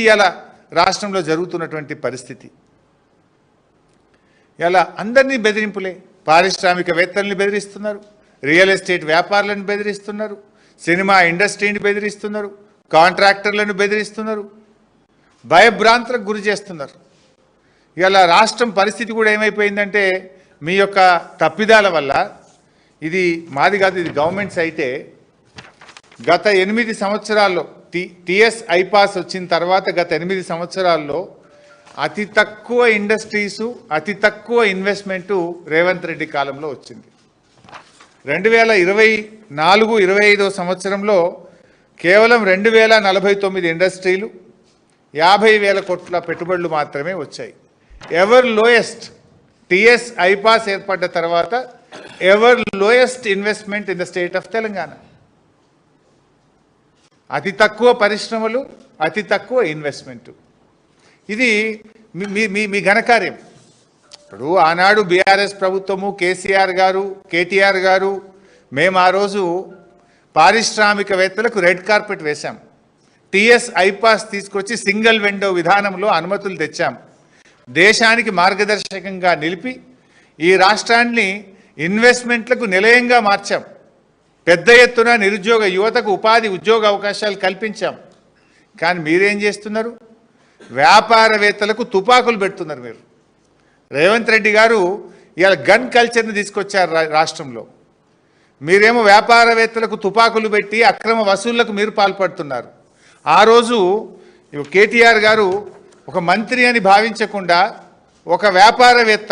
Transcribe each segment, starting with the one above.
ఇలా రాష్ట్రంలో జరుగుతున్నటువంటి పరిస్థితి. ఇలా అందరినీ బెదిరింపులే. పారిశ్రామికవేత్తల్ని బెదిరిస్తున్నారు, రియల్ ఎస్టేట్ వ్యాపారులను బెదిరిస్తున్నారు, సినిమా ఇండస్ట్రీని బెదిరిస్తున్నారు, కాంట్రాక్టర్లను బెదిరిస్తున్నారు, భయభ్రాంతులకు గురి చేస్తున్నారు. ఇలా రాష్ట్రం పరిస్థితి కూడా ఏమైపోయిందంటే మీ యొక్క తప్పిదాల వల్ల, ఇది మాది కాదు, ఇది గవర్నమెంట్ సైటే, గత 8 సంవత్సరాల్లో టీఎస్ ఐపాస్ వచ్చిన తర్వాత గత 8 సంవత్సరాల్లో అతి తక్కువ ఇండస్ట్రీసు, అతి తక్కువ ఇన్వెస్ట్మెంటు రేవంత్ రెడ్డి కాలంలో వచ్చింది. 2024-25 సంవత్సరంలో కేవలం 2049 ఇండస్ట్రీలు, 50,000 కోట్ల పెట్టుబడులు మాత్రమే వచ్చాయి. ఎవర్ లోయెస్ట్, టీఎస్ ఐపాస్ ఏర్పడ్డ తర్వాత ever lowest investment in the state of Telangana. అతి తక్కువ పరిశ్రమలు, అతి తక్కువ ఇన్వెస్ట్మెంటు. ఇది మీ ఘనకార్యం. ఇప్పుడు ఆనాడు బీఆర్ఎస్ ప్రభుత్వము, కేసీఆర్ గారు, కేటీఆర్ గారు, మేము ఆ రోజు పారిశ్రామికవేత్తలకు రెడ్ కార్పెట్ వేశాం. టీఎస్ ఐపాస్ తీసుకొచ్చి సింగిల్ విండో విధానంలో అనుమతులు తెచ్చాం. దేశానికి మార్గదర్శకంగా నిలిపి ఈ రాష్ట్రాన్ని ఇన్వెస్ట్మెంట్లకు నిలయంగా మార్చాం. పెద్ద ఎత్తున నిరుద్యోగ యువతకు ఉపాధి ఉద్యోగ అవకాశాలు కల్పించాం. కానీ మీరేం చేస్తున్నారు? వ్యాపారవేత్తలకు తుపాకులు పెడుతున్నారు. మీరు రేవంత్ రెడ్డి గారు ఇవాళ గన్ కల్చర్ని తీసుకొచ్చారు రాష్ట్రంలో. మీరేమో వ్యాపారవేత్తలకు తుపాకులు పెట్టి అక్రమ వసూళ్లకు మీరు పాల్పడుతున్నారు. ఆ రోజు కేటీఆర్ గారు ఒక మంత్రి అని భావించకుండా ఒక వ్యాపారవేత్త,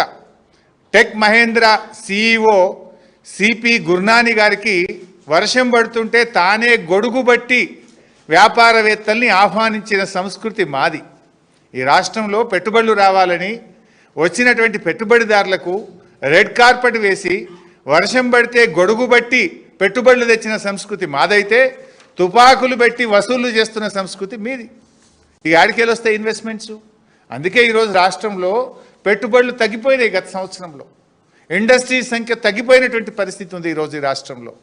టెక్ మహేంద్ర సిఇఓ సిపి గుర్నాని గారికి వర్షం పడుతుంటే తానే గొడుగు బట్టి వ్యాపారవేత్తల్ని ఆహ్వానించిన సంస్కృతి మాది. ఈ రాష్ట్రంలో పెట్టుబడులు రావాలని వచ్చినటువంటి పెట్టుబడిదారులకు రెడ్ కార్పెట్ వేసి వర్షం పడితే గొడుగు బట్టి పెట్టుబడులు తెచ్చిన సంస్కృతి మాదైతే, తుపాకులు పెట్టి వసూళ్లు చేస్తున్న సంస్కృతి మీది. ఈ ఆడికేలు వస్తాయి ఇన్వెస్ట్మెంట్స్. అందుకే ఈరోజు రాష్ట్రంలో పెట్టుబడులు తగ్గిపోయినాయి. గత సంవత్సరంలో ఇండస్ట్రీస్ సంఖ్య తగ్గిపోయినటువంటి పరిస్థితి ఉంది ఈరోజు ఈ రాష్ట్రంలో.